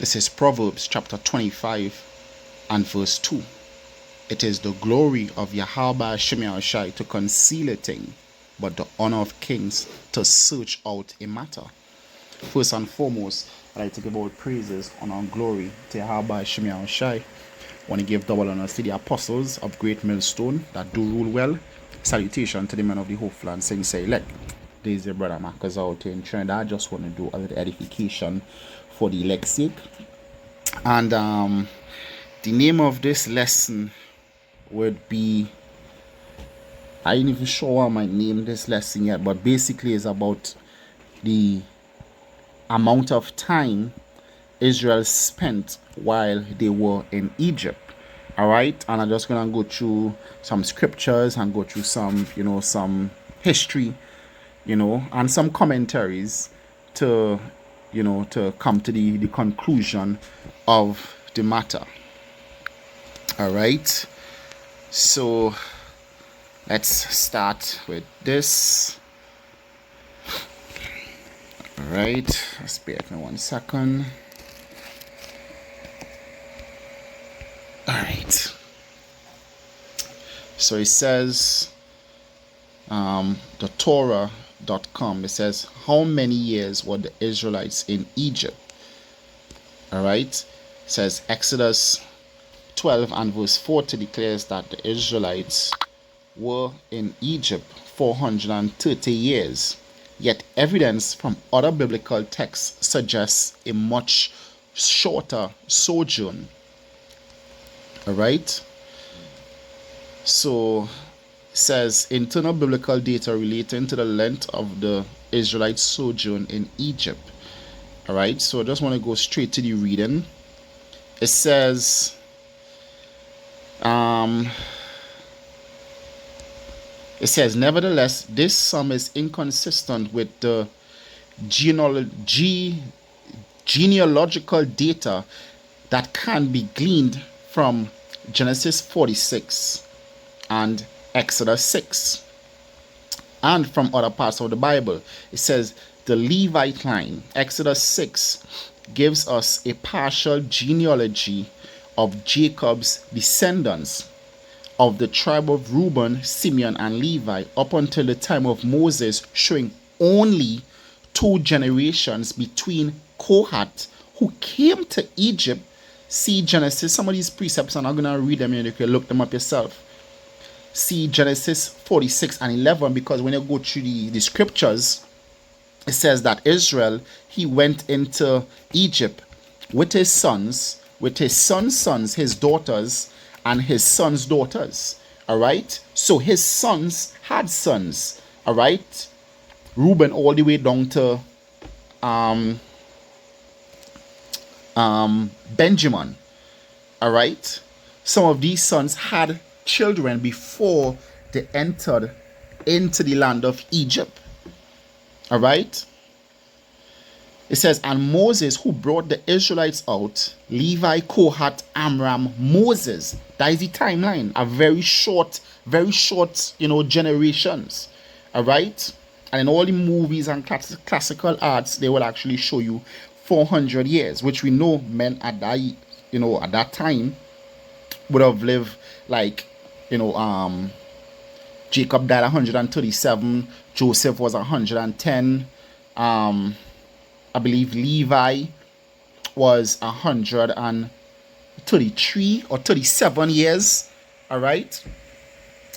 This is Proverbs chapter 25 and verse 2. It is the glory of Yahweh Shai to conceal a thing, but the honor of kings to search out a matter. First and foremost, I'd like to give all praises, honor, and glory to Yahweh Shai. I want to give double honors to the apostles of Great Millstone that do rule well. Salutation to the men of the Hopeful and Saints elect. This is your brother Marcus out in Trinidad. I just want to do a little edification for the elect's sake. And the name of this lesson would be, I ain't even sure what I might name this lesson yet, but basically it's about the amount of time Israel spent while they were in Egypt. All right, and I'm just gonna go through some scriptures and go through some, some history, and some commentaries to, to come to the conclusion of the matter. All right, so let's start with this. All right, spare me 1 second. All right, so it says, the Torah.com, it says, how many years were the Israelites in Egypt? All right, it says Exodus 12 and verse 40 declares that the Israelites were in Egypt 430 years. Yet evidence from other biblical texts suggests a much shorter sojourn. All right, so it says internal biblical data relating to the length of the Israelite sojourn in Egypt. All right, so I just want to go straight to the reading. It says, nevertheless, this sum is inconsistent with the genealogical data that can be gleaned from Genesis 46 and Exodus 6 and from other parts of the Bible. It says the Levite line, Exodus 6, gives us a partial genealogy of Jacob's descendants of the tribe of Reuben, Simeon, and Levi up until the time of Moses, showing only 2 generations between Kohath, who came to Egypt. See Genesis, some of these precepts, I'm not going to read them, you can look them up yourself. See Genesis 46 and 11, because when you go through the scriptures, it says that Israel, he went into Egypt with his sons, with his son's sons, his daughters, and his sons' daughters. All right? So his sons had sons. All right? Reuben all the way down to Benjamin. All right, some of these sons had children before they entered into the land of Egypt. All right, it says, and Moses, who brought the Israelites out, Levi, Kohath, Amram, Moses. That is the timeline. A very short, generations. All right, and in all the movies and classical arts, they will actually show you 400 years, which we know men at that, at that time would have lived like, Jacob died 137, Joseph was 110, I believe Levi was 133 or 37 years. All right,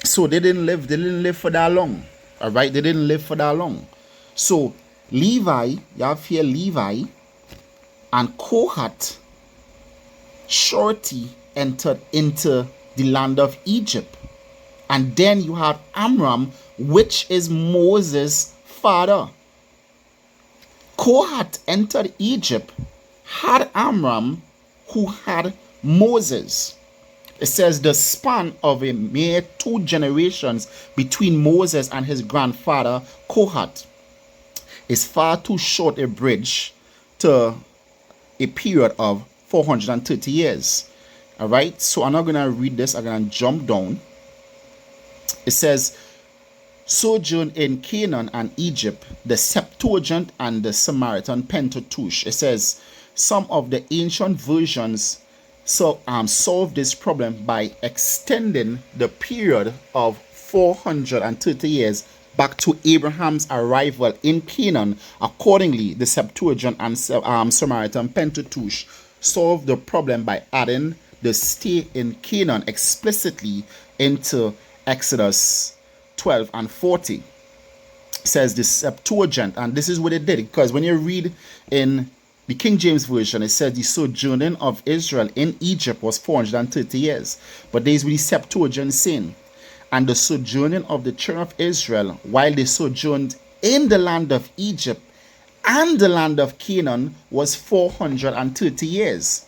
so they didn't live for that long. All right, they didn't live for that long. So Levi, you have here Levi and Kohath shortly entered into the land of Egypt. And then you have Amram, which is Moses' father. Kohath entered Egypt, had Amram, who had Moses. It says the span of a mere 2 generations between Moses and his grandfather Kohath is far too short a bridge to a period of 430 years. All right, so I'm not going to read this. I'm going to jump down. It says, sojourn in Canaan and Egypt, the Septuagint and the Samaritan Pentateuch. It says, Some of the ancient versions solve this problem by extending the period of 430 years back to Abraham's arrival in Canaan. Accordingly, the Septuagint and Samaritan Pentateuch solve the problem by adding the stay in Canaan explicitly into Exodus 12 and 40. Says the Septuagint, and this is what it did, because when you read in the King James Version, it says the sojourning of Israel in Egypt was 430 years. But there's what the Septuagint saying, and the sojourning of the children of Israel while they sojourned in the land of Egypt and the land of Canaan was 430 years.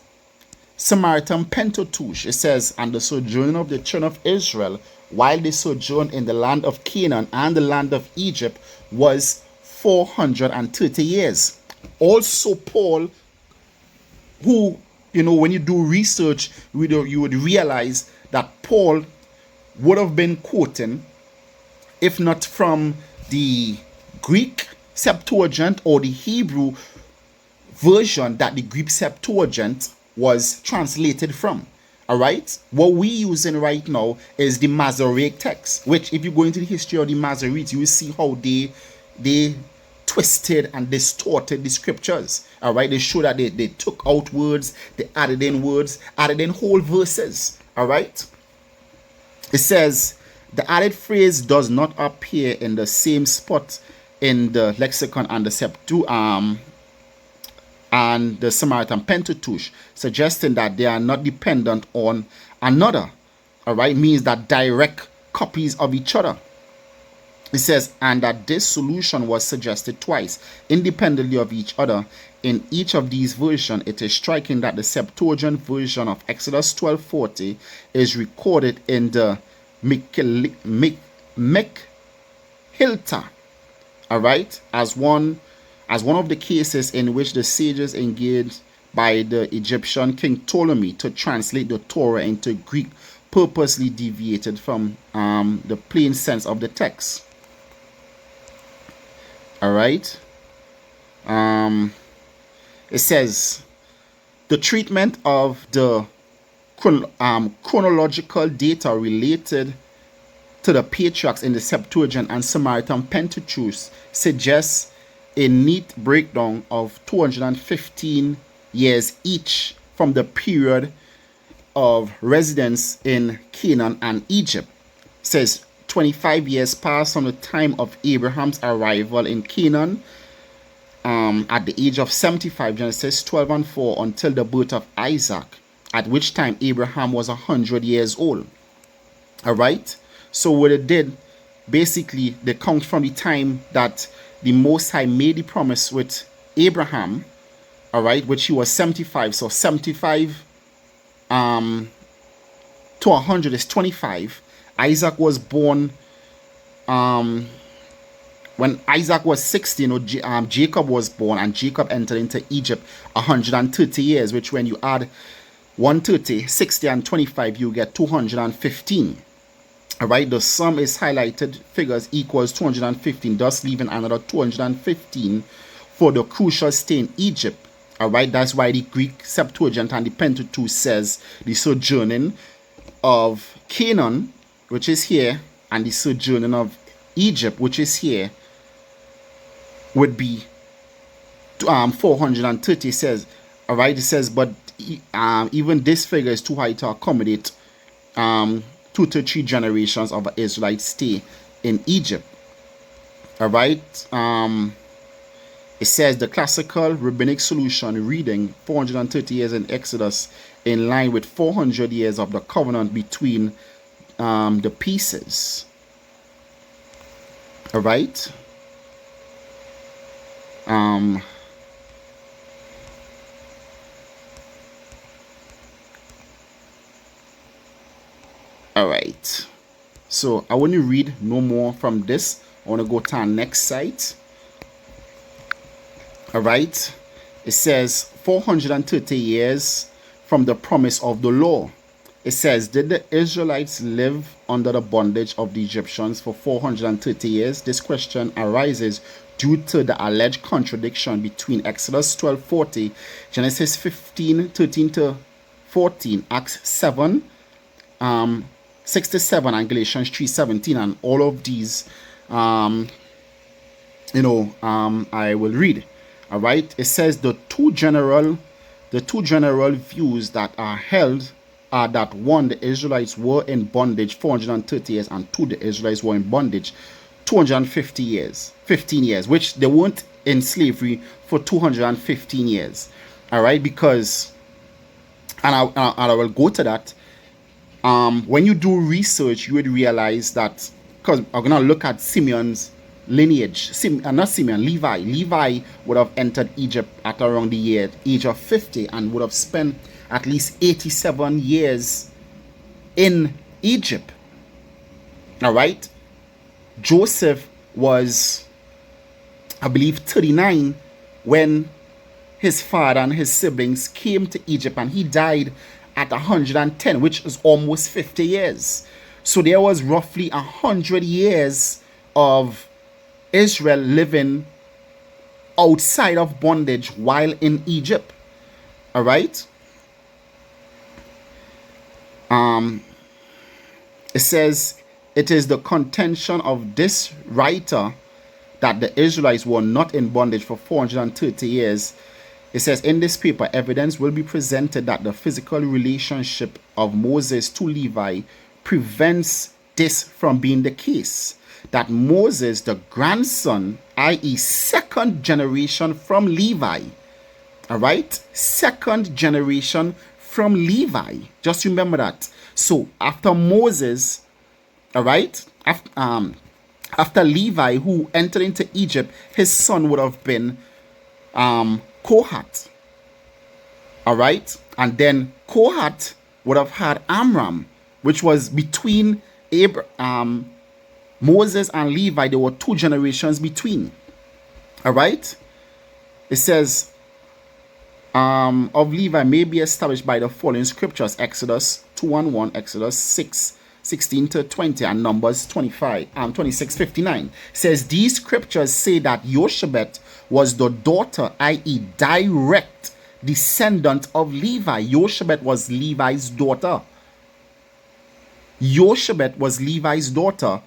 Samaritan Pentateuch, it says, and the sojourning of the children of Israel while they sojourned in the land of Canaan and the land of Egypt was 430 years. Also, Paul, who, when you do research, you would realize that Paul would have been quoting, if not from the Greek Septuagint or the Hebrew version that the Greek Septuagint was translated from. All right, what we're using right now is the Masoretic text, which, if you go into the history of the Masoretes, you will see how they twisted and distorted the scriptures. All right, they show that they took out words, they added in words, added in whole verses. All right, it says the added phrase does not appear in the same spot in the lexicon and the Septuagint and the Samaritan Pentateuch, suggesting that they are not dependent on another. All right, means that direct copies of each other. It says, and that this solution was suggested twice, independently of each other. In each of these versions, it is striking that the Septuagint version of Exodus 12:40 is recorded in the Mekhilta, all right, as one of the cases in which the sages engaged by the Egyptian King Ptolemy to translate the Torah into Greek purposely deviated from the plain sense of the text. All right. It says the treatment of the chronological data related to the patriarchs in the Septuagint and Samaritan Pentateuch suggests a neat breakdown of 215 years each from the period of residence in Canaan and Egypt. It says 25 years passed from the time of Abraham's arrival in Canaan at the age of 75, Genesis 12 and 4, until the birth of Isaac, at which time Abraham was 100 years old. All right, so what it did, basically, they count from the time that the Most High made the promise with Abraham, all right, which he was 75. So 75 to 100 is 25. Isaac was born when Isaac was 16. Jacob was born, and Jacob entered into Egypt 130 years, which when you add 130, 60, and 25, you get 215. All right, the sum is highlighted figures equals 215, thus leaving another 215 for the crucial stay in Egypt. All right, that's why the Greek Septuagint and the Pentateuch says the sojourning of Canaan, which is here, and the sojourning of Egypt, which is here, would be 430. Says, all right, it says, but even this figure is too high to accommodate 2 to 3 generations of Israelite stay in Egypt. All right. It says the classical rabbinic solution reading 430 years in Exodus in line with 400 years of the covenant between the pieces. All right. All right, so I want to read no more from this. I want to go to our next site. All right, it says 430 years from the promise of the law. It says, did the Israelites live under the bondage of the Egyptians for 430 years? This question arises due to the alleged contradiction between Exodus 12:40, Genesis 15:13 to 14, Acts 7, 67, and Galatians 3:17, and all of these, I will read. All right. It says the two general views that are held are that one, the Israelites were in bondage 430 years, and two, the Israelites were in bondage 250 years, 15 years, which they weren't in slavery for 215 years. All right, because, and I will go to that. When you do research, you would realize that, because I'm gonna look at Simeon's lineage, not Simeon, Levi. Levi would have entered Egypt at around the age of 50 and would have spent at least 87 years in Egypt. All right. Joseph was, I believe, 39 when his father and his siblings came to Egypt, and he died at 110, which is almost 50 years. So there was roughly 100 years of Israel living outside of bondage while in Egypt. All right. It says it is the contention of this writer that the Israelites were not in bondage for 430 years. It says in this paper, evidence will be presented that the physical relationship of Moses to Levi prevents this from being the case. That Moses, the grandson, i.e. second generation from Levi, all right, second generation from Levi. Just remember that. So after Moses, all right, after Levi, who entered into Egypt, his son would have been Kohath. All right, and then Kohath would have had Amram, which was between Moses and Levi. There were two generations between. All right, it says of Levi may be established by the following scriptures: Exodus 2:1, Exodus 6:16 to 20, and Numbers 26:59. Says these scriptures say that Yoshebet was the daughter, i.e. direct descendant of Levi. Yoshebet was Levi's daughter. Yoshebet was Levi's daughter.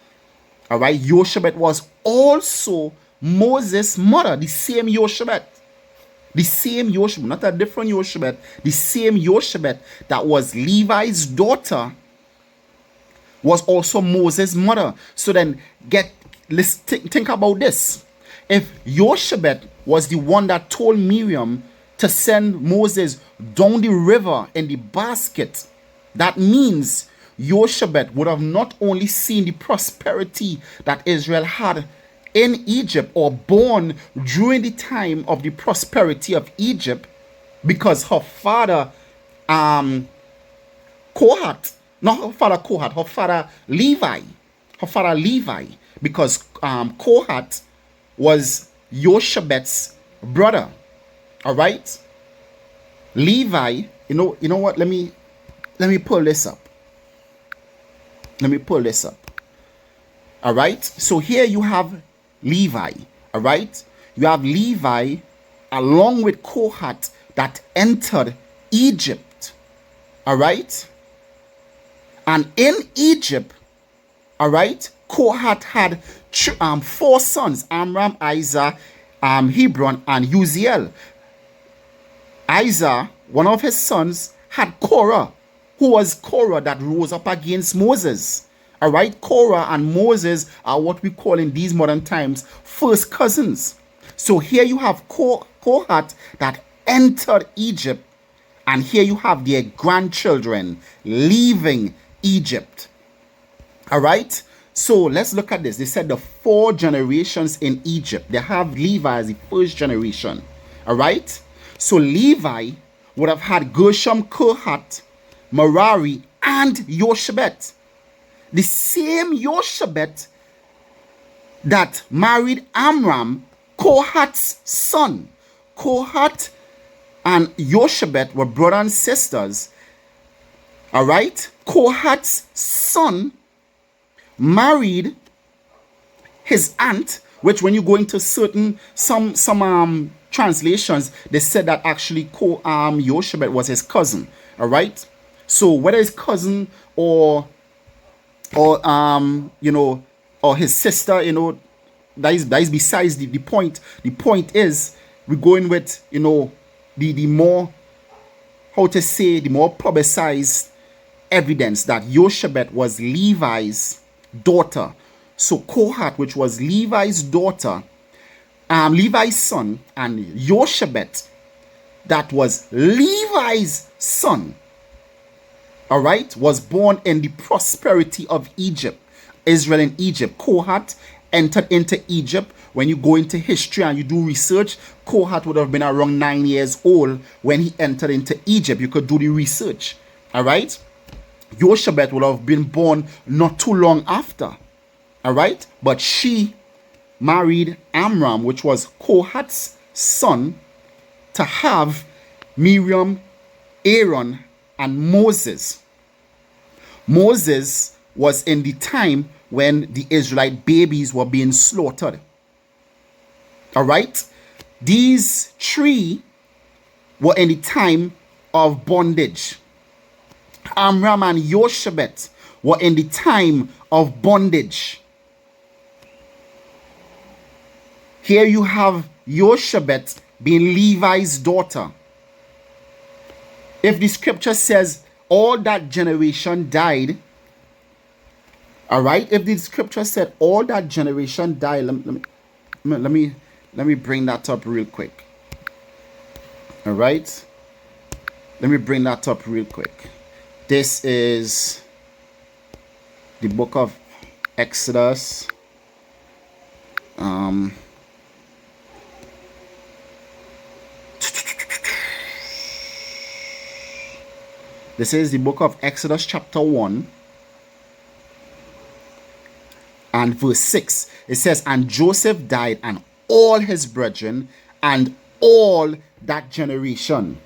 All right. Yoshebet was also Moses' mother. The same Yoshebet. The same Yoshebet, not a different Yoshebet. The same Yoshebet that was Levi's daughter was also Moses' mother. So then let's think about this. If Yoshebet was the one that told Miriam to send Moses down the river in the basket, that means Yoshebet would have not only seen the prosperity that Israel had in Egypt, or born during the time of the prosperity of Egypt, because her father Kohath, not her father Kohath, her father Levi, because Kohath was Yoshebet's brother. All right, Levi. You know what? Let me pull this up. All right. So here you have Levi. All right. You have Levi along with Kohath that entered Egypt. All right. And in Egypt, all right, Kohath had 4 sons: Amram, Izhar, Hebron, and Uziel. Izhar, one of his sons, had Korah, who was Korah that rose up against Moses. All right, Korah and Moses are what we call in these modern times first cousins. So here you have Kohath that entered Egypt, and here you have their grandchildren leaving Egypt. All right, so let's look at this. They said the 4 generations in Egypt. They have Levi as the first generation. All right, so Levi would have had Gershom, Kohath, Merari, and Yoshebet. The same Yoshebet that married Amram, Kohath's son. Kohath and Yoshebet were brother and sisters. All right. Kohath's son married his aunt, which when you go into some translations, they said that actually Yoshebet was his cousin. All right. So whether his cousin or you know, or his sister, you know, that is besides the point. The point is we're going with, you know, the more, how to say, the more publicized evidence that Yoshebet was Levi's daughter. So Kohath, which was Levi's daughter, Levi's son, and Yoshebet, that was Levi's son, all right, was born in the prosperity of Egypt, Israel and Egypt. Kohath entered into Egypt. When you go into history and you do research, Kohath would have been around 9 years old when he entered into Egypt. You could do the research, all right. Yoshebet would have been born not too long after, all right. But she married Amram, which was Kohath's son, to have Miriam, Aaron, and Moses. Moses was in the time when the Israelite babies were being slaughtered. All right. These three were in the time of bondage. Amram and Yoshebet were in the time of bondage. Here you have Yoshebet being Levi's daughter. If the scripture says all that generation died, all right, if the scripture said all that generation died, let me bring that up real quick. All right, let me bring that up real quick. This is the book of Exodus. This is the book of Exodus chapter 1 and verse 6. It says, and Joseph died, and all his brethren, and all that generation.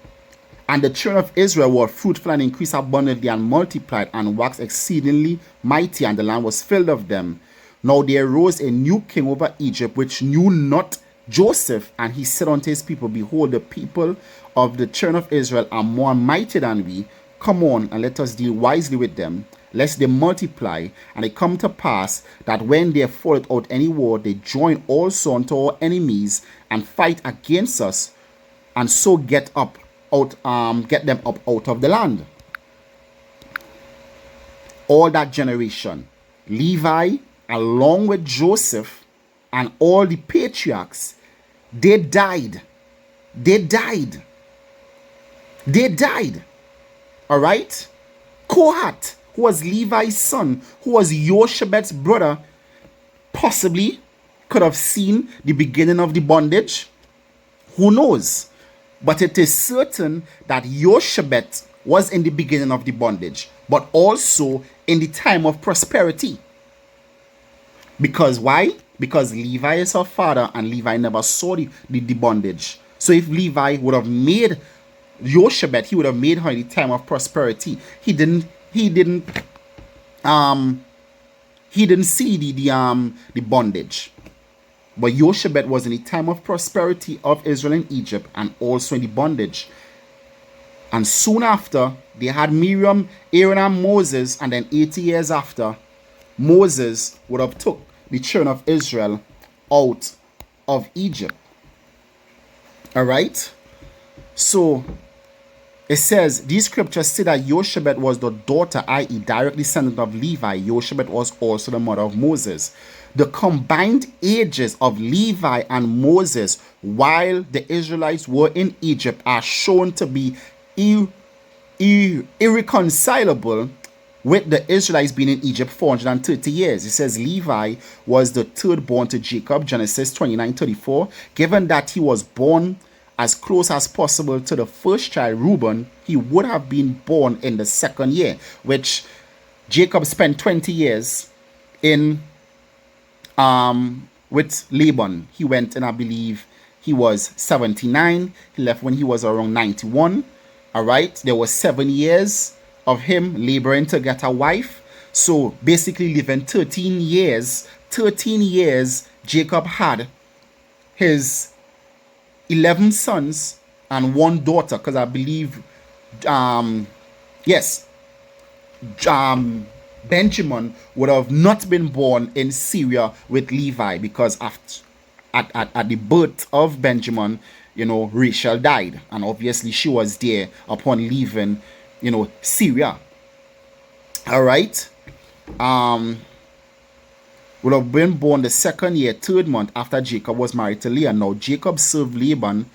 And the children of Israel were fruitful and increased abundantly and multiplied and waxed exceedingly mighty, and the land was filled of them. Now there arose a new king over Egypt, which knew not Joseph, and he said unto his people, behold, the people of the children of Israel are more mighty than we. Come on, and let us deal wisely with them, lest they multiply. And it come to pass that when they fought out any war, they join also unto our enemies and fight against us, and so get them up out of the land. All that generation, Levi, along with Joseph and all the patriarchs, they died. All right. Kohath, who was Levi's son, who was Yoshebet's brother, possibly could have seen the beginning of the bondage. Who knows? But it is certain that Yoshebet was in the beginning of the bondage, but also in the time of prosperity. Because why? Because Levi is her father, and Levi never saw the bondage. So if Levi would have made Yoshebet, he would have made her in the time of prosperity. He didn't see the bondage. But Yoshebet was in the time of prosperity of Israel and Egypt, and also in the bondage. And soon after, they had Miriam, Aaron, and Moses, and then 80 years after, Moses would have took the children of Israel out of Egypt. All right? So it says, these scriptures say that Yoshebet was the daughter, i.e. direct descendant of Levi. Yoshebet was also the mother of Moses. The combined ages of Levi and Moses while the Israelites were in Egypt are shown to be irreconcilable with the Israelites being in Egypt 430 years. It says Levi was the third born to Jacob, Genesis 29:34. Given that he was born as close as possible to the first child, Reuben, he would have been born in the second year, which Jacob spent 20 years in with Laban. He went, and I believe he was 79. He left when he was around 91. All right. There was 7 years of him laboring to get a wife. So basically living 13 years Jacob had his 11 sons and one daughter, because I believe, yes, Benjamin would have not been born in Syria with Levi, because after, at the birth of Benjamin, Rachel died, and obviously she was there upon leaving, Syria. All right. Would have been born the second year, 3rd month after Jacob was married to Leah. Now Jacob served Laban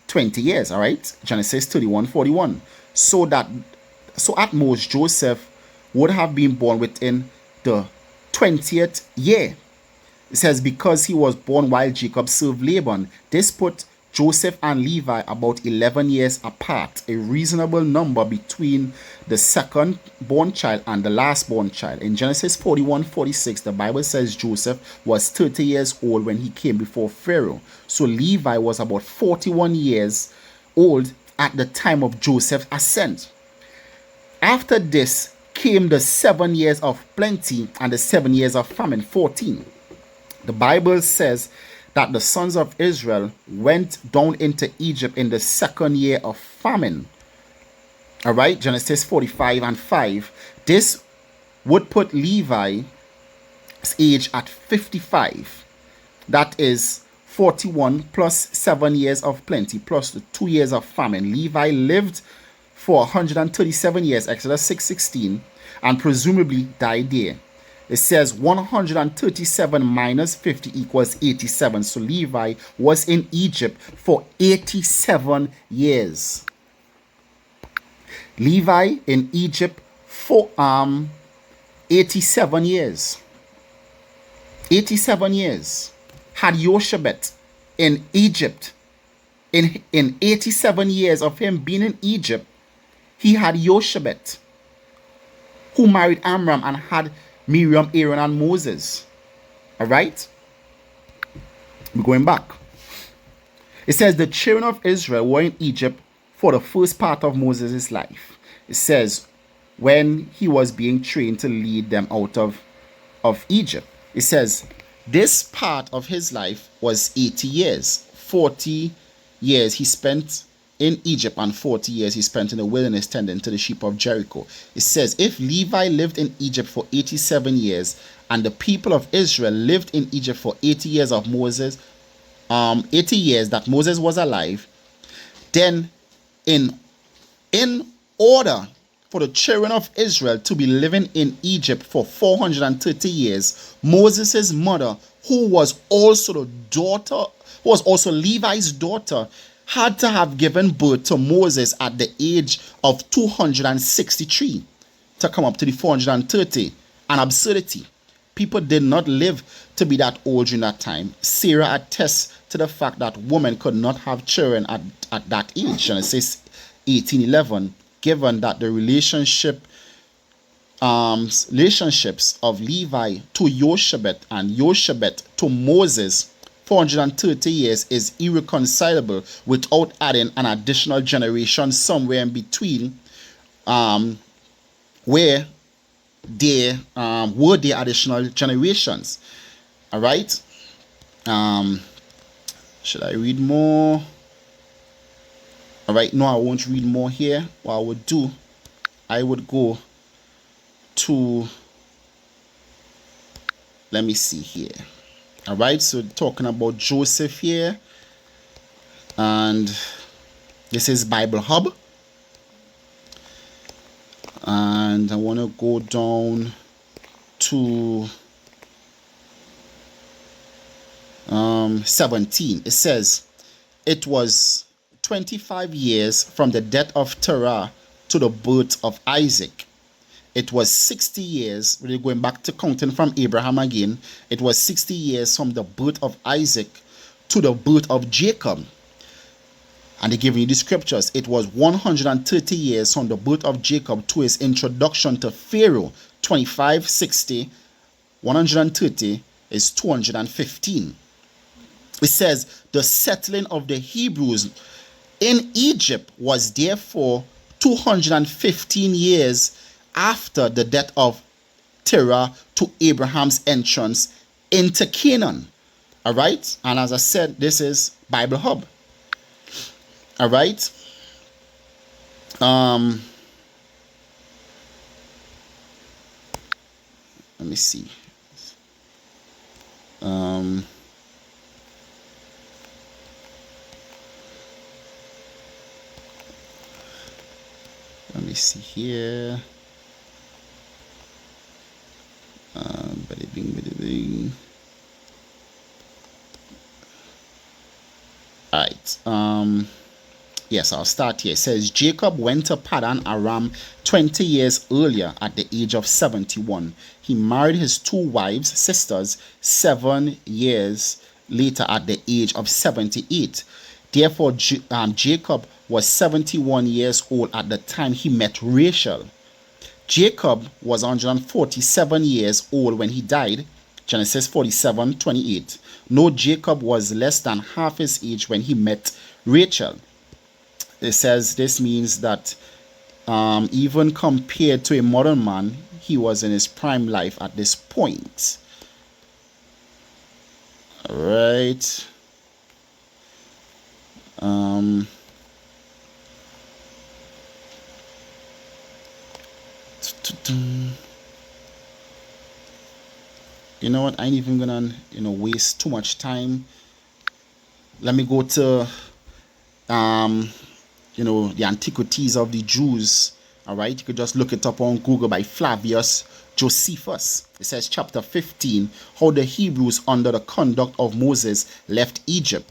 20 years. All right. Genesis 31:41. So at most Joseph would have been born within the 20th year. It says, because he was born while Jacob served Laban. This put Joseph and Levi about 11 years apart, a reasonable number between the second born child and the last born child. In Genesis 41:46, the Bible says Joseph was 30 years old when he came before Pharaoh. So Levi was about 41 years old at the time of Joseph's ascent. After this came the 7 years of plenty and the 7 years of famine, 14. The Bible says that the sons of Israel went down into Egypt in the 2nd year of famine. All right, Genesis 45:5. This would put Levi's age at 55. That is 41 plus 7 years of plenty plus the 2 years of famine. Levi lived for 137 years, Exodus 6:16, and presumably died there. It says 137 minus 50 equals 87. So Levi was in Egypt for 87 years. Levi in Egypt for 87 years. 87 years. Had Yoshebet in Egypt. In 87 years of him being in Egypt, he had Yoshebet, who married Amram and had Miriam, Aaron, and Moses. All right? We're going back. It says the children of Israel were in Egypt for the first part of Moses' life. It says when he was being trained to lead them out of Egypt. It says this part of his life was 80 years. 40 years he spent in Egypt and 40 years he spent in the wilderness tending to the sheep of Jericho. It says if Levi lived in Egypt for 87 years and the people of Israel lived in Egypt for 80 years of Moses, 80 years that Moses was alive, then in order for the children of Israel to be living in Egypt for 430 years, Moses' mother, who was also Levi's daughter, had to have given birth to Moses at the age of 263 to come up to the 430. An absurdity. People did not live to be that old during that time. Sarah attests to the fact that women could not have children at that age. Genesis 18:11, given that the relationships of Levi to Yoshebet and Yoshebet to Moses, 430 years, is irreconcilable without adding an additional generation somewhere in between, where there were the additional generations. All right. Should I read more? All right. No, I won't read more here. What I would do, I would go to, let me see here. All right, so talking about Joseph here, and this is Bible Hub, and I want to go down to 17. It says it was 25 years from the death of Terah to the birth of Isaac. It was 60 years, really going back to counting from Abraham again, it was 60 years from the birth of Isaac to the birth of Jacob. And they give you the scriptures. It was 130 years from the birth of Jacob to his introduction to Pharaoh. 25, 60, 130 is 215. It says the settling of the Hebrews in Egypt was therefore 215 years after the death of Terah to Abraham's entrance into Canaan. All right. And as I said, this is Bible Hub. All right. Let me see. Let me see here. All right. Yes, I'll start here. It says Jacob went to Paddan Aram 20 years earlier at the age of 71. He married his 2 wives, sisters, 7 years later at the age of 78. Therefore, Jacob was 71 years old at the time he met Rachel. Jacob was 147 years old when he died. Genesis 47:28. No, Jacob was less than half his age when he met Rachel. It says this means that even compared to a modern man, he was in his prime life at this point. All right. You know what? I ain't even gonna waste too much time. Let me go to the antiquities of the Jews. All right, you could just look it up on Google by Flavius Josephus. It says chapter 15, how the Hebrews under the conduct of Moses left Egypt.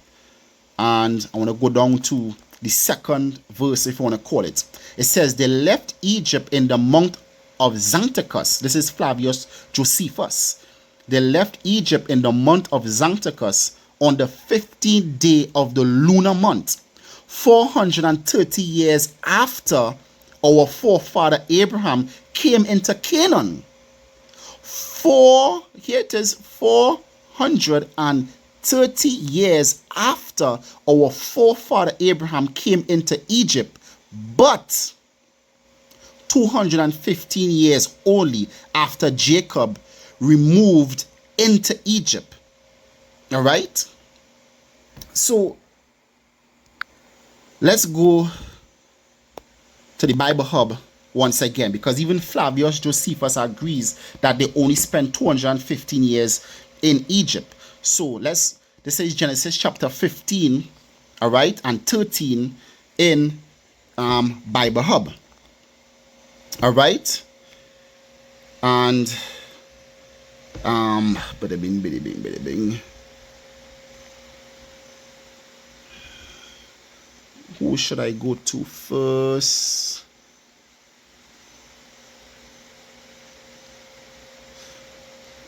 And I want to go down to the second verse, if you want to call it. It says they left Egypt in the month of Xanthicus. This is Flavius Josephus. They left Egypt in the month of Xanthicus on the 15th day of the lunar month, 430 years after our forefather Abraham came into Canaan. Here it is, 430 years after our forefather Abraham came into Egypt, but 215 years only after Jacob removed into Egypt. All right? So let's go to the Bible Hub once again, because even Flavius Josephus agrees that they only spent 215 years in Egypt. So this is Genesis chapter 15, all right, and 13 in Bible Hub. All right? And who should I go to first?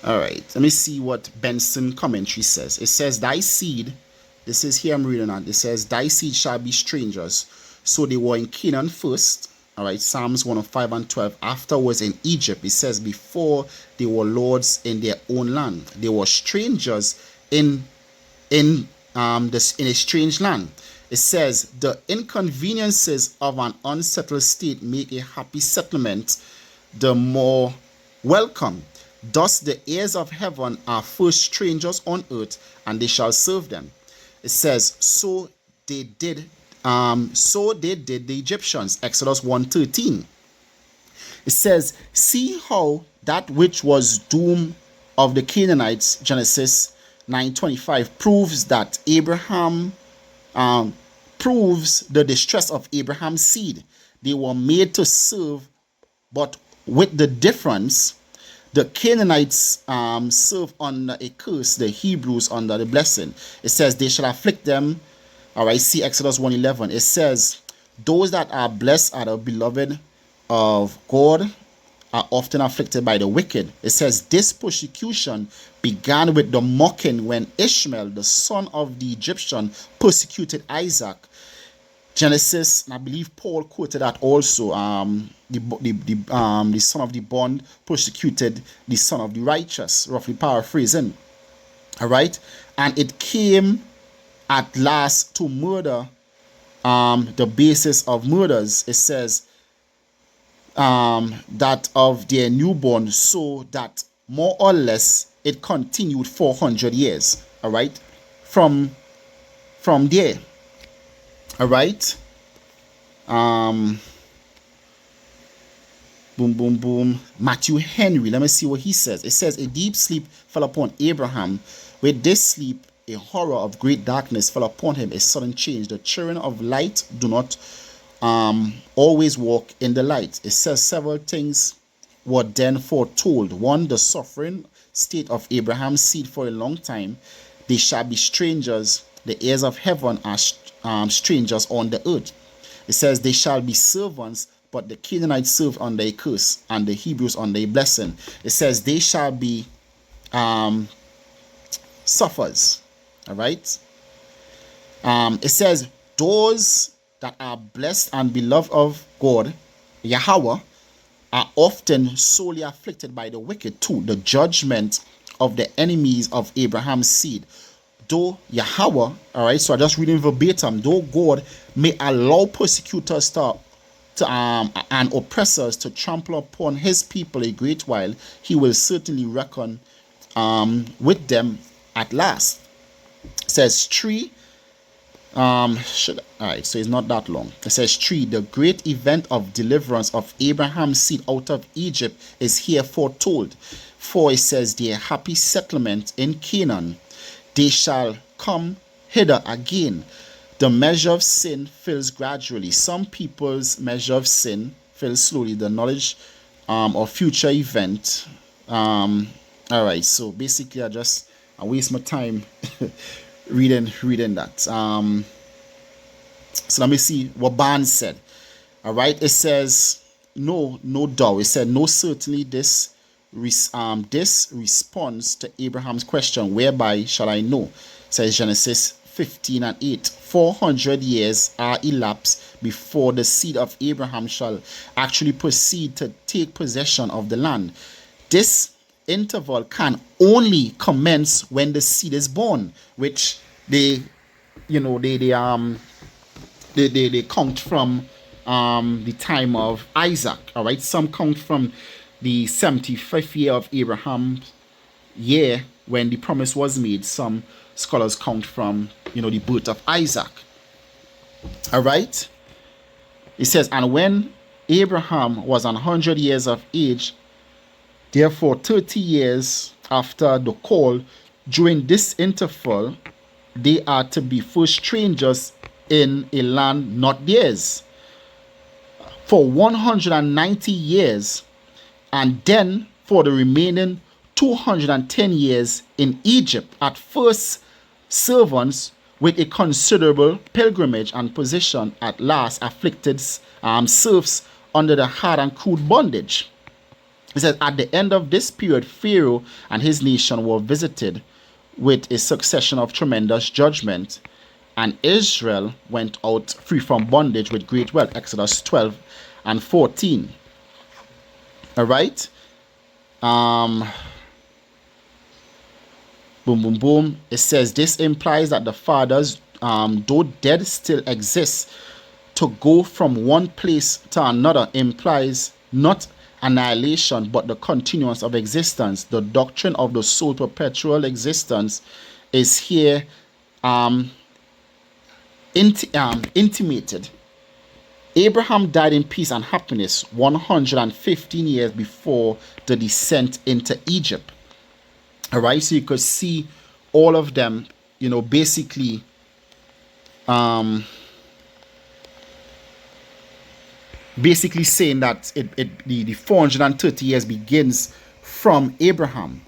All right, let me see what Benson commentary says. It says, thy seed, this is here I'm reading on, it says, thy seed shall be strangers. So they were in Canaan first. All right, Psalms 105 and 12. Afterwards in Egypt, it says, before they were lords in their own land. They were strangers in a strange land. It says, the inconveniences of an unsettled state make a happy settlement the more welcome. Thus the heirs of heaven are first strangers on earth, and they shall serve them. It says, so they did the Egyptians. Exodus 1:13. It says, see how that which was doom of the Canaanites, Genesis 9:25, proves that Abraham proves the distress of Abraham's seed. They were made to serve, but with the difference, the Canaanites serve under a curse, the Hebrews under the blessing. It says they shall afflict them. All right, see Exodus 1:11. It says, those that are blessed are the beloved of God are often afflicted by the wicked. It says this persecution began with the mocking when Ishmael, the son of the Egyptian, persecuted Isaac. Genesis, and I believe Paul quoted that also. The son of the bond persecuted the son of the righteous, roughly paraphrasing. All right, and it came at last to murder, the basis of murders. It says that of their newborn, so that more or less it continued 400 years. All right, from there. All right. Boom, boom, boom. Matthew Henry. Let me see what he says. It says, a deep sleep fell upon Abraham. With this sleep, a horror of great darkness fell upon him, a sudden change. The children of light do not always walk in the light. It says several things were then foretold. One, the suffering state of Abraham's seed for a long time. They shall be strangers. The heirs of heaven are strangers on the earth. It says they shall be servants, but the Canaanites served under a curse and the Hebrews under a blessing. It says they shall be sufferers. All right. It says those that are blessed and beloved of God, Yahweh, are often sorely afflicted by the wicked too. The judgment of the enemies of Abraham's seed. Though Yahweh, all right, so I just reading verbatim, though God may allow persecutors and oppressors to trample upon his people a great while, he will certainly reckon with them at last. It says 3. All right, so it's not that long. It says 3. The great event of deliverance of Abraham's seed out of Egypt is here foretold. 4. It says their happy settlement in Canaan. They shall come hither again. The measure of sin fills gradually. Some people's measure of sin fills slowly. The knowledge of future event. All right, so basically I waste my time reading that. So let me see what Barnes said. All right, it says no doubt. It said no, certainly this response to Abraham's question, whereby shall I know? It says Genesis 15:8. 400 years are elapsed before the seed of Abraham shall actually proceed to take possession of the land. This interval can only commence when the seed is born, which they count from the time of Isaac. All right, some count from the 75th year of Abraham's year when the promise was made. Some scholars count from the birth of Isaac. All right, it says, and when Abraham was 100 years of age, therefore 30 years after the call, during this interval they are to be first strangers in a land not theirs for 190 years, and then for the remaining 210 years in Egypt, at first servants with a considerable pilgrimage, and position at last afflicted serfs under the hard and crude bondage. It says at the end of this period, Pharaoh and his nation were visited with a succession of tremendous judgment, and Israel went out free from bondage with great wealth. Exodus 12:14. All right. Boom, boom, boom. It says this implies that the fathers, though dead, still exist. To go from one place to another implies not annihilation but the continuance of existence. The doctrine of the soul perpetual existence is here intimated. Abraham died in peace and happiness 115 years before the descent into Egypt. All right, so you could see all of them, basically saying that the 430 years begins from Abraham.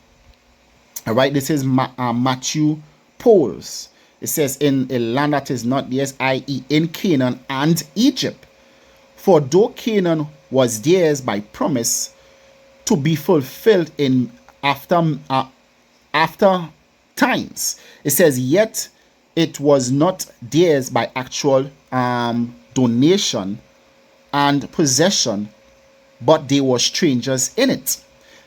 All right, this is Matthew Poles. It says in a land that is not theirs, i.e. in Canaan and Egypt. For though Canaan was theirs by promise to be fulfilled in after times, it says yet it was not theirs by actual donation and possession, but they were strangers in it.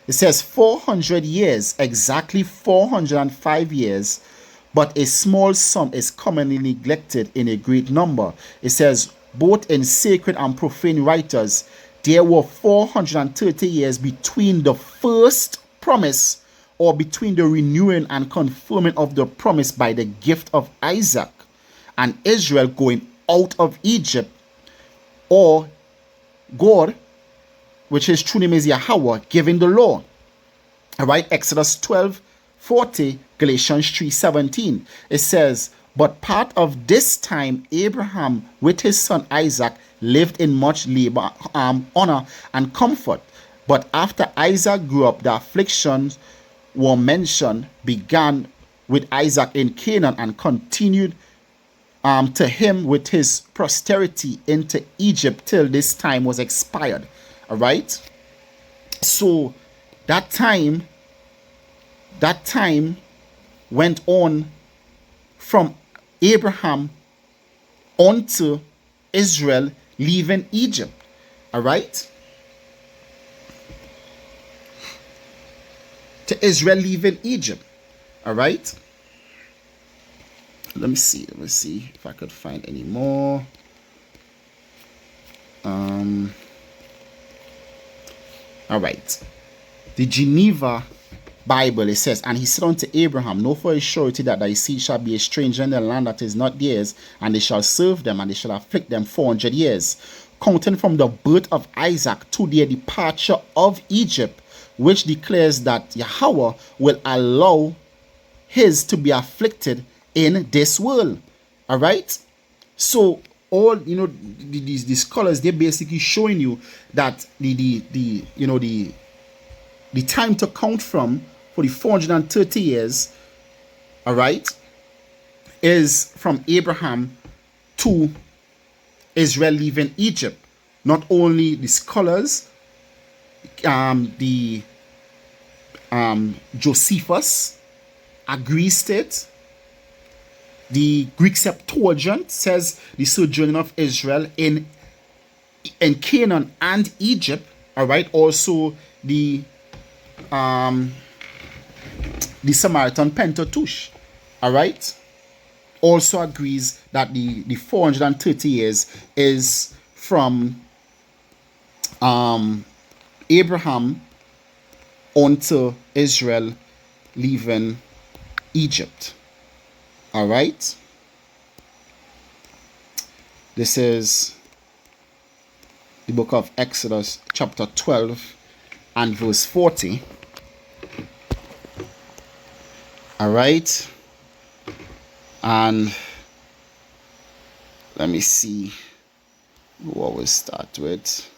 It says 400 years, exactly 405 years, but a small sum is commonly neglected in a great number. It says both in sacred and profane writers, there were 430 years between the first promise or between the renewing and confirming of the promise by the gift of Isaac and Israel going out of Egypt, or God, which his true name is Yahweh, giving the law. All right, Exodus 12:40, Galatians 3:17. It says, but part of this time, Abraham with his son Isaac lived in much labor, honor, and comfort. But after Isaac grew up, the afflictions were mentioned, began with Isaac in Canaan and continued to him with his posterity into Egypt till this time was expired. All right. So that time went on from Abraham onto Israel leaving Egypt. All right. To Israel leaving Egypt. All right. Let me see if I could find any more. All right. The Geneva Bible, it says, and he said unto Abraham, know for a surety that thy seed shall be a stranger in the land that is not theirs, and they shall serve them, and they shall afflict them 400 years, counting from the birth of Isaac to their departure of Egypt, which declares that Yahweh will allow his to be afflicted in this world. All right. So all these scholars, they're basically showing you that the time to count from for the 430 years, all right, is from Abraham to Israel leaving Egypt. Not only the scholars, Josephus agrees to it. The Greek Septuagint says the sojourning of Israel in Canaan and Egypt. All right. Also the Samaritan Pentateuch, all right, also agrees that the 430 years is from Abraham onto Israel leaving Egypt. All right. This is the book of Exodus chapter 12 and verse 40. All right. And let me see what we'll start with.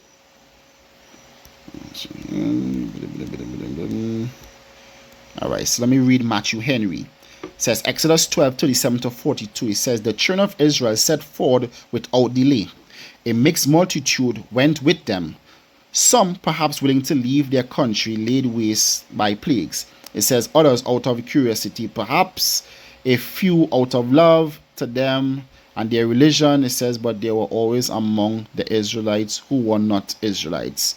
All right, so let me read Matthew Henry. It says Exodus 12:37-42. It says the children of Israel set forward without delay. A mixed multitude went with them, some perhaps willing to leave their country laid waste by plagues. It says others out of curiosity, perhaps a few out of love to them and their religion. It says, but they were always among the Israelites who were not Israelites.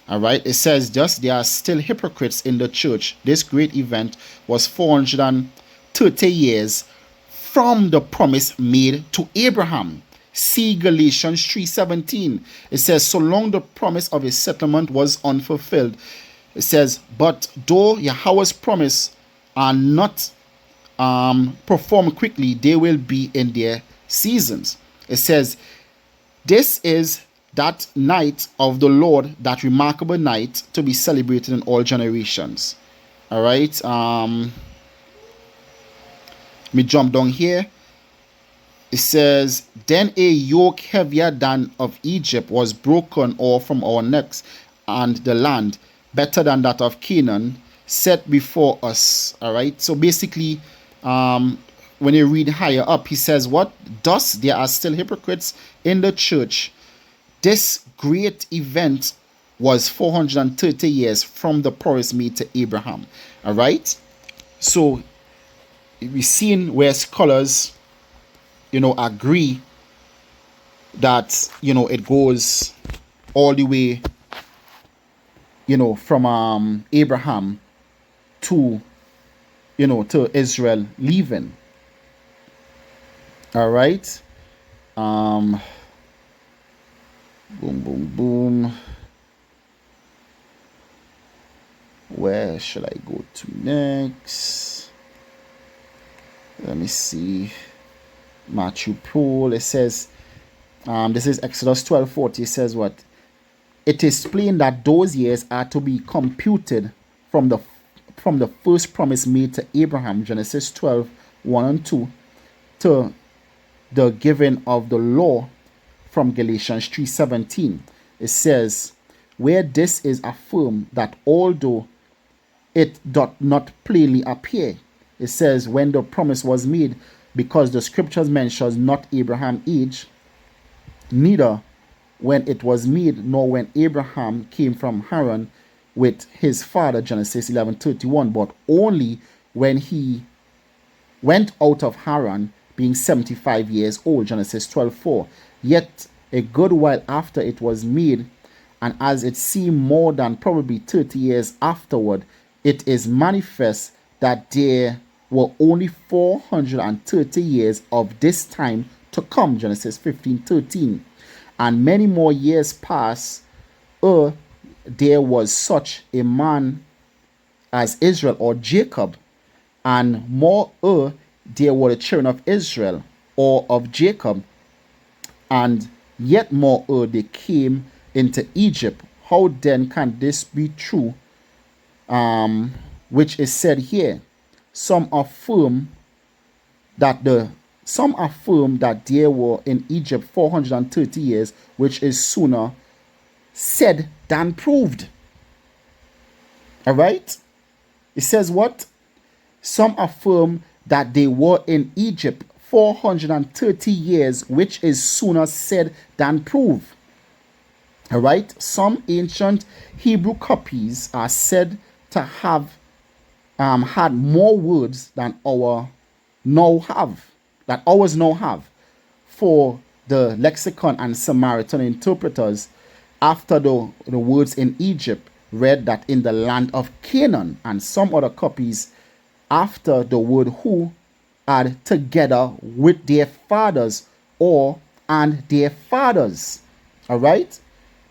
All right. It says, just there are still hypocrites in the church. This great event was 430 years from the promise made to Abraham. See Galatians 3:17. It says, so long the promise of his settlement was unfulfilled. It says, but though Yahweh's promise are not performed quickly, they will be in their seasons. It says, this is that night of the Lord, that remarkable night to be celebrated in all generations. All right. Let me jump down here. It says, then a yoke heavier than of Egypt was broken off from our necks, and the land better than that of Canaan set before us. All right. So basically, when you read higher up, he says, what? Thus there are still hypocrites in the church. This great event was 430 years from the promise made to Abraham. All right. So we've seen where scholars, agree that, it goes all the way, from Abraham to, to Israel leaving. All right. Boom, boom, boom. Where should I go to next? Let me see. Matthew Paul. It says, this is Exodus 12:40. It says what? It is plain that those years are to be computed from the first promise made to Abraham, Genesis 12:1 and 2, to the giving of the law from Galatians 3:17. It says, where this is affirmed that although it doth not plainly appear, it says, when the promise was made, because the scriptures mentions not Abraham's age, neither when it was made, nor when Abraham came from Haran with his father, Genesis 11:31, but only when he went out of Haran, being 75 years old, Genesis 12:4. Yet a good while after it was made, and as it seemed more than probably 30 years afterward, it is manifest that there were only 430 years of this time to come, Genesis 15:13. And many more years passed, there was such a man as Israel or Jacob, and more there were the children of Israel or of Jacob, and yet more they came into Egypt. How then can this be true, which is said here? Some affirm that there were in Egypt 430 years, which is sooner said than proved. All right? It says what? Some affirm that they were in Egypt 430 years, which is sooner said than proved. All right? Some ancient Hebrew copies are said to have had more words than ours now have. For the lexicon and Samaritan interpreters, after the words in Egypt, read that in the land of Canaan, and some other copies after the word who add together with their fathers and their fathers. All right?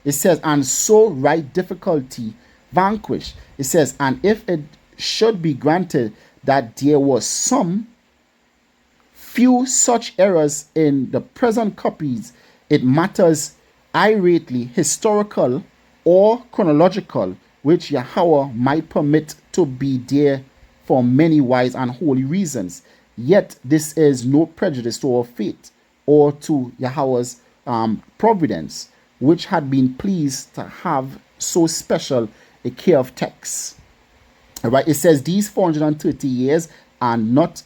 It says, and so right difficulty vanquished. It says, and if it should be granted that there was some few such errors in the present copies, it matters irately historical or chronological, which Yahweh might permit to be there for many wise and holy reasons. Yet this is no prejudice to our faith or to Yahweh's providence, which had been pleased to have so special a care of texts. All right, it says these 430 years are not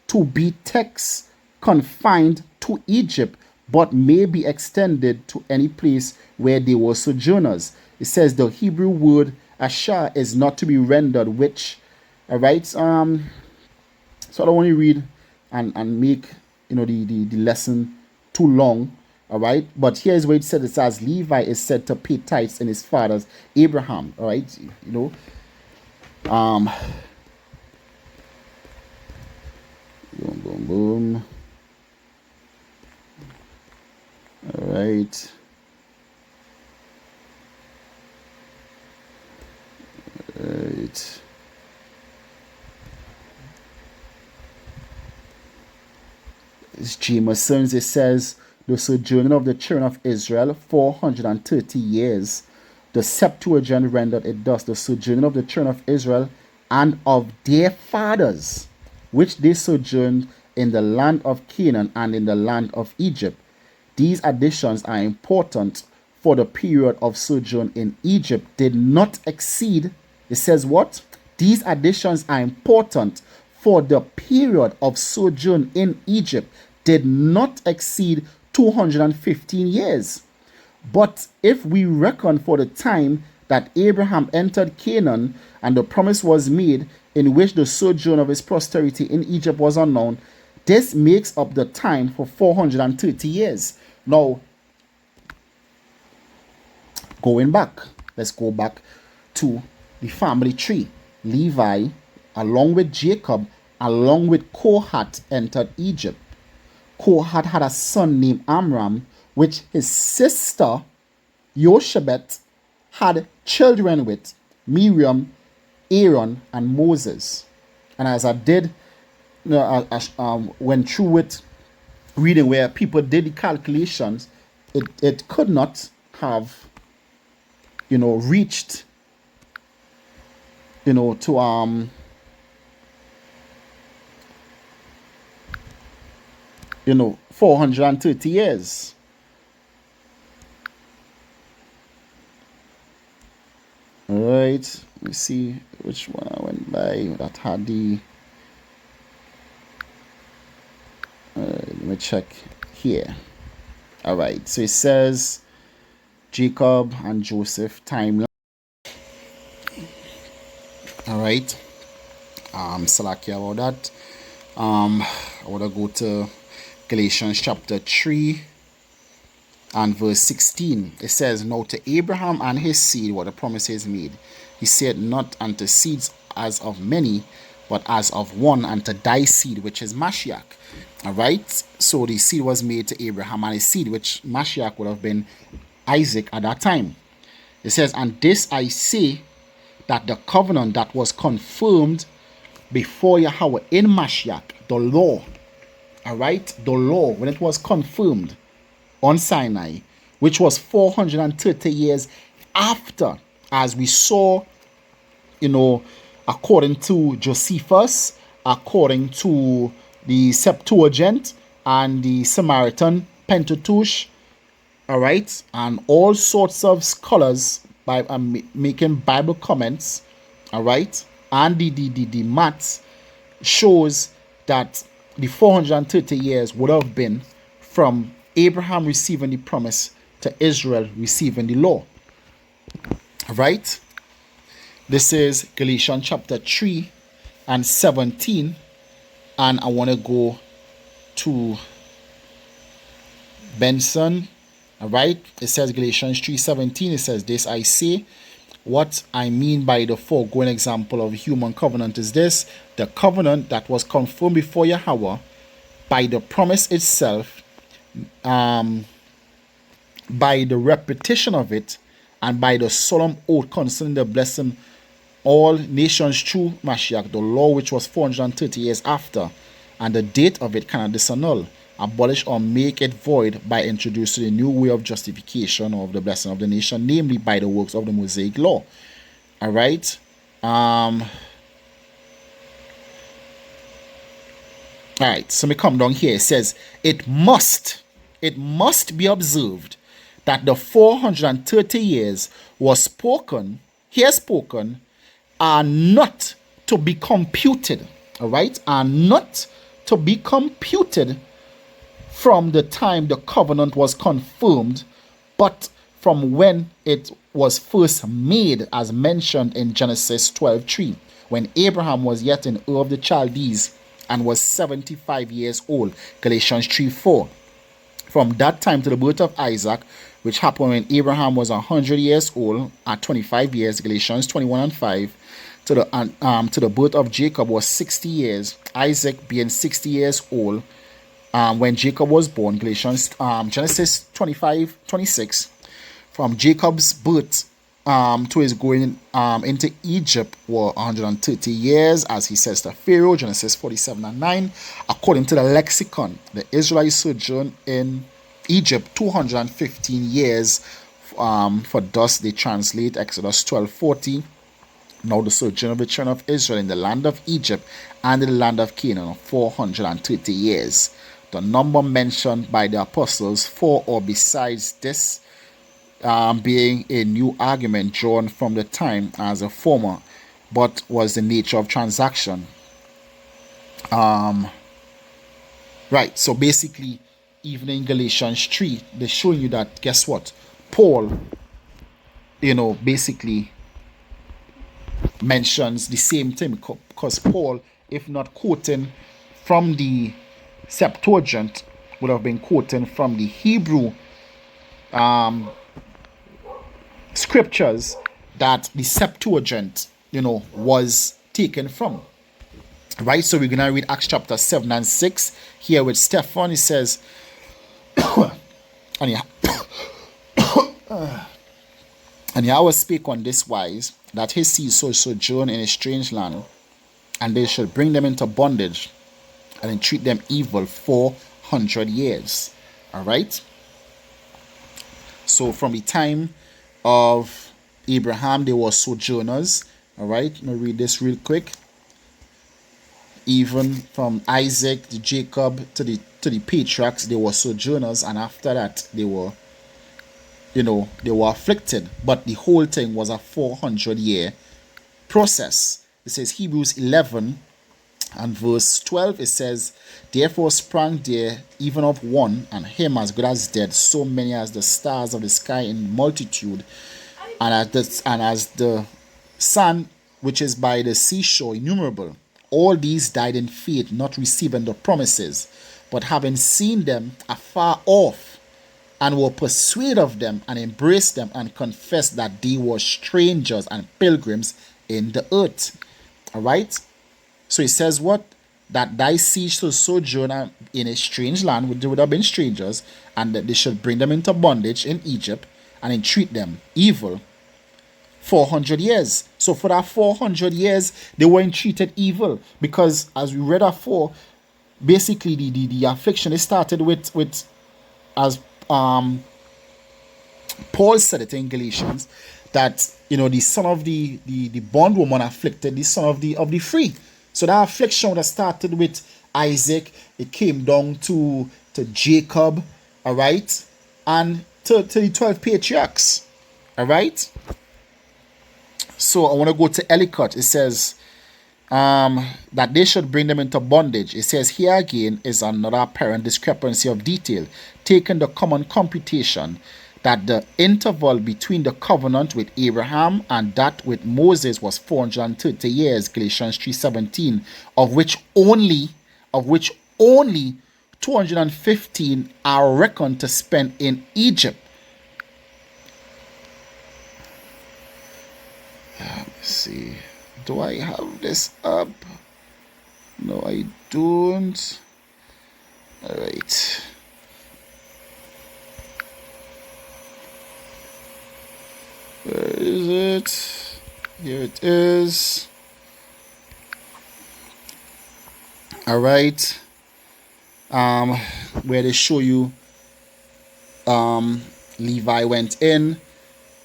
to be texts confined to Egypt, but may be extended to any place where they were sojourners. It says the Hebrew word asher is not to be rendered which. All right, so I don't want to read and make the lesson too long. All right, but here's where it said, it says Levi is said to pay tithes in his father's Abraham. All right, boom, boom, boom. All right. Right. It's Jameson's. It says the sojourning of the children of Israel 430 years. The Septuagint rendered it thus: the sojourning of the children of Israel and of their fathers, which they sojourned in the land of Canaan and in the land of Egypt. These additions are important, for the period of sojourn in Egypt did not exceed. It says what? These additions are important, for the period of sojourn in Egypt did not exceed 215 years. But if we reckon for the time that Abraham entered Canaan and the promise was made, in which the sojourn of his posterity in Egypt was unknown, this makes up the time for 430 years. Now, going back, let's go back to the family tree. Levi, along with Jacob, along with Kohath, entered Egypt. Kohath had a son named Amram, which his sister Yoshebet had children with. Miriam Aaron and Moses. And as I did, went through it, reading where people did the calculations, it could not have, reached, to 430 years. All right, let me see which one I went by that had the. Let me check here. All right, so it says Jacob and Joseph timeline. All right, Salakia about that. I want to go to Galatians chapter 3 and verse 16. It says, "Now to Abraham and his seed were the promises made. He said, not unto seeds as of many, but as of one, unto thy seed, which is Mashiach." All right, so the seed was made to Abraham, and his seed, which Mashiach would have been Isaac at that time. It says, "And this I say, that the covenant that was confirmed before Yahweh in Mashiach, the law," all right, the law, when it was confirmed on Sinai, which was 430 years after, as we saw, according to Josephus, according to the Septuagint and the Samaritan Pentateuch, all right, and all sorts of scholars by making Bible comments, all right, and the maths shows that the 430 years would have been from Abraham receiving the promise to Israel receiving the law. Right? This is Galatians chapter 3 and 17. And I want to go to Benson. All right? It says Galatians 3:17. It says, "This I say, what I mean by the foregoing example of human covenant is this: the covenant that was confirmed before Yahweh by the promise itself, by the repetition of it, and by the solemn oath concerning the blessing all nations through Mashiach, the law which was 430 years after, and the date of it cannot disannul, abolish or make it void by introducing a new way of justification of the blessing of the nation, namely by the works of the Mosaic law." All right. All right, so me come down here. It says, it must be observed that the 430 years was spoken, are not to be computed, all right, are not to be computed from the time the covenant was confirmed, but from when it was first made, as mentioned in Genesis 12:3, when Abraham was yet in Ur of the Chaldees and was 75 years old. Galatians 3:4. From that time to the birth of Isaac, which happened when Abraham was 100 years old at 25 years, Galatians 21:5, to the birth of Jacob was 60 years, Isaac being 60 years old when Jacob was born, Genesis 25:26. From Jacob's birth to his going into Egypt were 130 years, as he says to Pharaoh, Genesis 47:9. According to the lexicon, the Israelites sojourned in Egypt 215 years, for thus they translate Exodus 12:40. Now the sojourn of the children of Israel in the land of Egypt and in the land of Canaan of 430 years. The number mentioned by the apostles for or besides this being a new argument drawn from the time as a former, but was the nature of transaction. Right, so basically, even in Galatians 3, they're showing you that, guess what? Paul, basically mentions the same thing, because Paul, if not quoting from the Septuagint, would have been quoting from the Hebrew scriptures that the Septuagint, was taken from. Right, so we're going to read Acts chapter 7 and 6 here with Stephen. He says, and And Yahweh spake on this wise, that his seed shall sojourn in a strange land, and they shall bring them into bondage, and entreat them evil 400 years. All right. So from the time of Abraham, they were sojourners. All right. Let me read this real quick. Even from Isaac to Jacob to the patriarchs, they were sojourners, and after that they were, they were afflicted. But the whole thing was a 400-year process. It says Hebrews 11 and verse 12, it says, therefore sprang there even of one, and him as good as dead, so many as the stars of the sky in multitude, and as the sun which is by the seashore innumerable. All these died in faith, not receiving the promises, but having seen them afar off, and were persuaded of them, and embraced them, and confessed that they were strangers and pilgrims in the earth. All right. So it says what? That thy seed shall sojourn in a strange land, they would have been strangers, and that they should bring them into bondage in Egypt, and entreat them evil 400 years. So for that 400 years, they were entreated evil, because as we read afore, basically the affliction, it started with as Paul said it in Galatians, that the son of the bondwoman afflicted the son of the free. So that affliction that started with Isaac, it came down to Jacob, all right, and to the 12 patriarchs, all right. So I want to go to Ellicott. It says that they should bring them into bondage. It says here again is another apparent discrepancy of detail, taking the common computation that the interval between the covenant with Abraham and that with Moses was 430 years, Galatians 3:17, of which only 215 are reckoned to spend in Egypt. Let me see. Do I have this up? No, I don't. All right. Where is it? Here it is. All right. Where they show you Levi went in.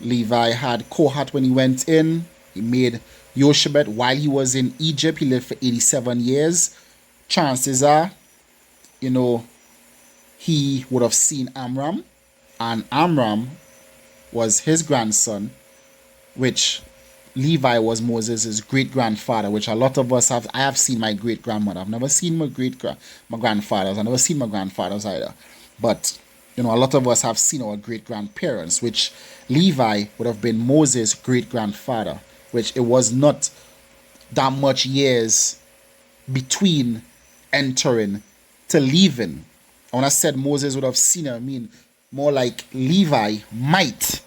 Levi had Kohat when he went in. He made Yoshebet while he was in Egypt. He lived for 87 years. Chances are, he would have seen Amram, and Amram was his grandson, which Levi was Moses' great-grandfather, which a lot of us have. I have seen my great-grandmother. I've never seen my grandfathers. I've never seen my grandfathers either. But, a lot of us have seen our great-grandparents, which Levi would have been Moses' great-grandfather, which it was not that much years between entering to leaving. When I said Moses would have seen her, I mean more like Levi might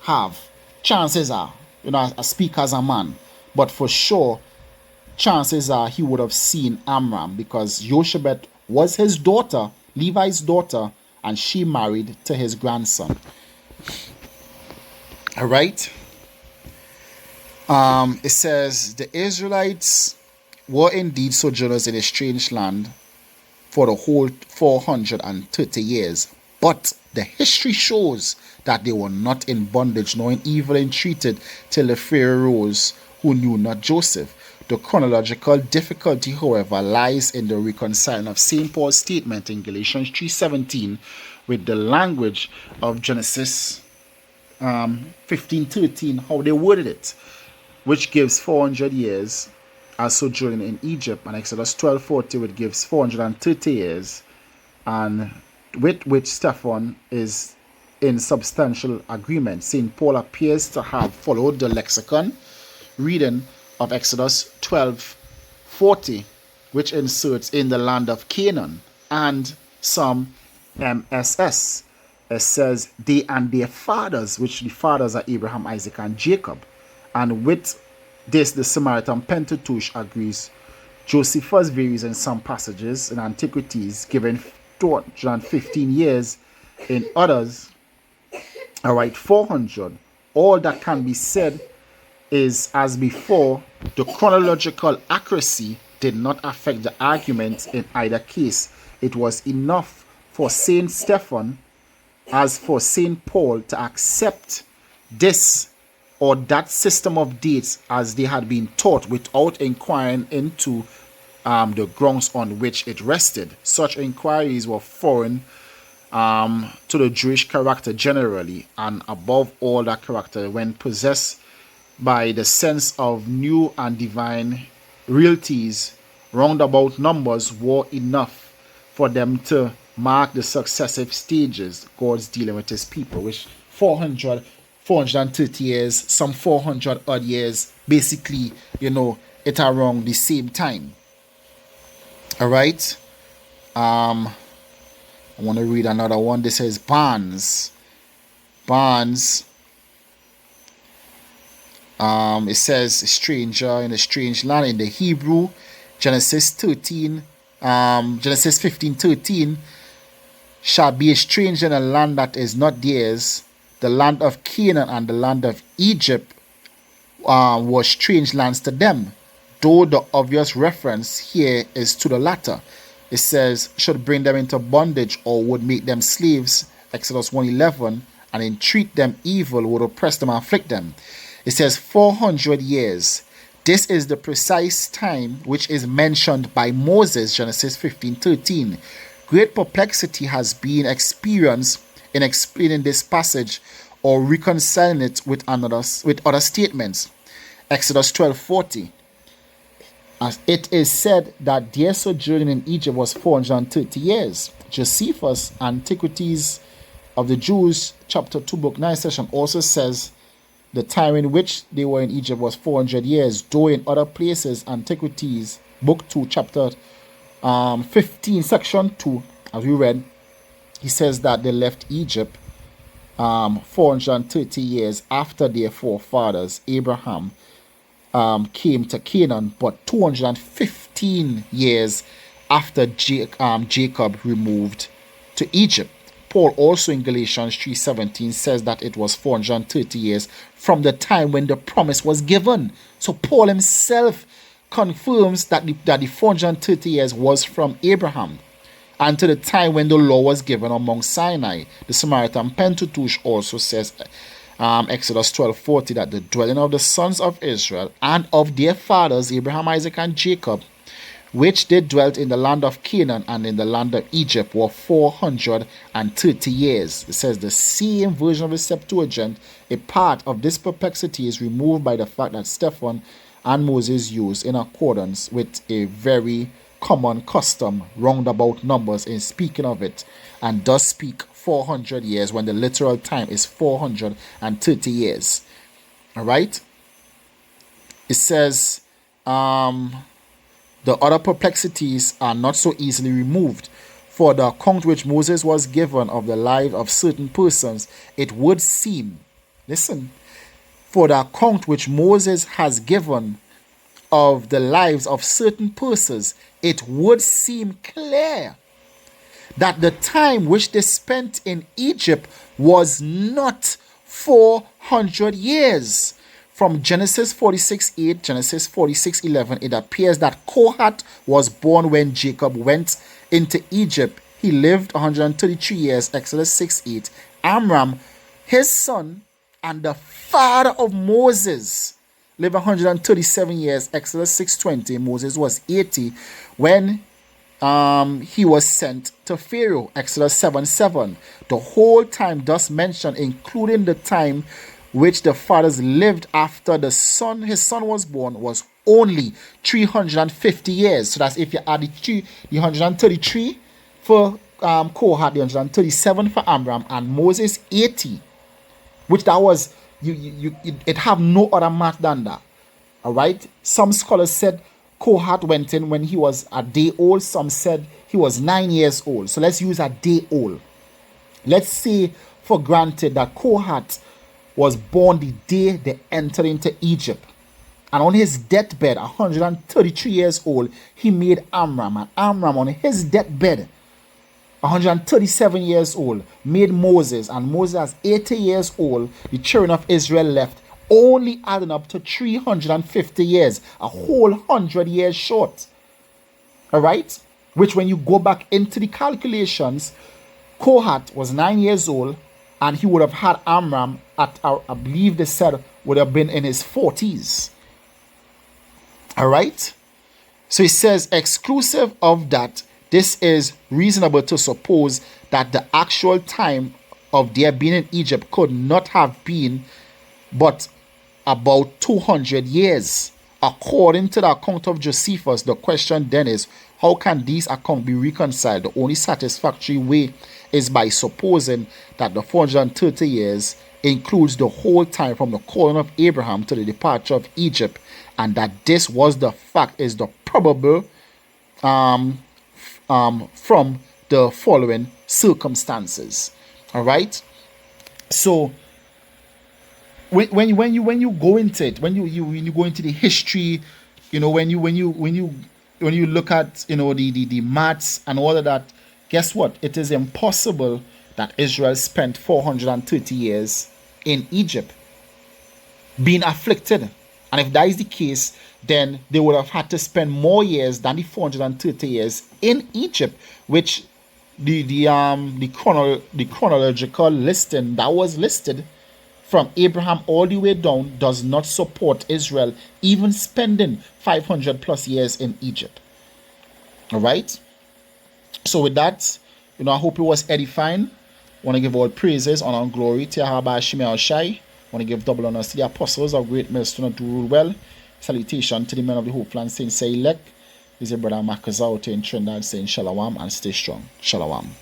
have. Chances are, I speak as a man, but for sure, chances are he would have seen Amram, because Yoshebet was his daughter, Levi's daughter, and she married to his grandson. All right. It says the Israelites were indeed sojourners in a strange land for the whole 430 years, but the history shows that they were not in bondage nor in evil entreated till the Pharaoh rose who knew not Joseph. The chronological difficulty, however, lies in the reconciling of St. Paul's statement in Galatians 3:17 with the language of Genesis 15:13, how they worded it, which gives 400 years as sojourning in Egypt, and Exodus 12:40, which gives 430 years, and with which Stephen is in substantial agreement. St. Paul appears to have followed the lexicon reading of Exodus 12:40, which inserts in the land of Canaan, and some MSS. It says they and their fathers, which the fathers are Abraham, Isaac, and Jacob. And with this, the Samaritan Pentateuch agrees. Josephus varies in some passages in Antiquities, given 215 years, in others, all right, 400, all that can be said is, as before, the chronological accuracy did not affect the argument in either case. It was enough for Saint Stephen as for Saint Paul to accept this or that system of dates as they had been taught without inquiring into the grounds on which it rested. Such inquiries were foreign to the Jewish character generally, and above all that character when possessed by the sense of new and divine realities. Roundabout numbers were enough for them to mark the successive stages God's dealing with his people, which 430 years, some 400 odd years, basically, it around the same time. All right. I want to read another one. This says Barnes. It says stranger in a strange land. In the Hebrew, Genesis 15:13, shall be a stranger in a land that is not theirs. The land of Canaan and the land of Egypt were strange lands to them, though the obvious reference here is to the latter. It says, should bring them into bondage or would make them slaves, Exodus 1:11, and entreat them evil, would oppress them and afflict them. It says 400 years. This is the precise time which is mentioned by Moses, Genesis 15:13. Great perplexity has been experienced in explaining this passage or reconciling it with other statements. Exodus 12:40. As it is said that their sojourn in Egypt was 430 years. Josephus, Antiquities of the Jews, chapter 2, book 9, section also says the time in which they were in Egypt was 400 years, though in other places, Antiquities, book 2, chapter 15, section 2, as we read, he says that they left Egypt 430 years after their forefathers, Abraham, came to Canaan, but 215 years after Jacob removed to Egypt. Paul also in Galatians 3:17 says that it was 430 years from the time when the promise was given. So Paul himself confirms that the 430 years was from Abraham and to the time when the law was given on Mount Sinai. The Samaritan Pentateuch also says, Exodus 12:40, that the dwelling of the sons of Israel and of their fathers, Abraham, Isaac, and Jacob, which they dwelt in the land of Canaan and in the land of Egypt, were 430 years. It says the same version of the Septuagint. A part of this perplexity is removed by the fact that Stephen and Moses used, in accordance with a very common custom, roundabout numbers in speaking of it, and does speak 400 years when the literal time is 430 years. All right. It says the other perplexities are not so easily removed. For the account which Moses was given of the lives of certain persons, it would seem, listen, for the account which Moses has given of the lives of certain persons, it would seem clear that the time which they spent in Egypt was not 400 years. From Genesis 46:8, Genesis 46:11, it appears that Kohath was born when Jacob went into Egypt. He lived 133 years, Exodus 6:8. Amram, his son and the father of Moses, lived 137 years, Exodus 6:20. Moses was 80 when he was sent to Pharaoh, Exodus 7:7. The whole time thus mentioned, including the time which the fathers lived after his son was born, was only 350 years. So that's if you add the 133 for Kohath, the 137 for Amram, and Moses 80, which that was it have no other math than that. All right. Some scholars said Kohath went in when he was a day old. Some said he was 9 years old. So let's use a day old. Let's say for granted that Kohath was born the day they entered into Egypt. And on his deathbed, 133 years old, he made Amram. And Amram, on his deathbed, 137 years old, made Moses, and Moses, 80 years old, the children of Israel left, only adding up to 350 years, a whole 100 years short. All right? Which, when you go back into the calculations, Kohat was 9 years old, and he would have had Amram at, I believe they said, would have been in his 40s. All right? So it says, exclusive of that, this is reasonable to suppose that the actual time of their being in Egypt could not have been but about 200 years. According to the account of Josephus, the question then is, how can these accounts be reconciled? The only satisfactory way is by supposing that the 430 years includes the whole time from the calling of Abraham to the departure of Egypt, and that this was the fact is the probable from the following circumstances. All right. So when you go into it, when you go into the history, when you look at the maths and all of that, guess what? It is impossible that Israel spent 430 years in Egypt being afflicted. And if that is the case, then they would have had to spend more years than the 430 years in Egypt, which the chronological listing that was listed from Abraham all the way down does not support Israel even spending 500 plus years in Egypt. All right. So with that, I hope it was edifying. Want to give all praises, honor, and glory to Yahweh Shemel Shai. Want to give double honors to the apostles of great millstone to rule well. Salutation to the men of the Hope Land saying, say elect. This is your brother Marcus out in Trinidad saying shalom and stay strong. Shalom.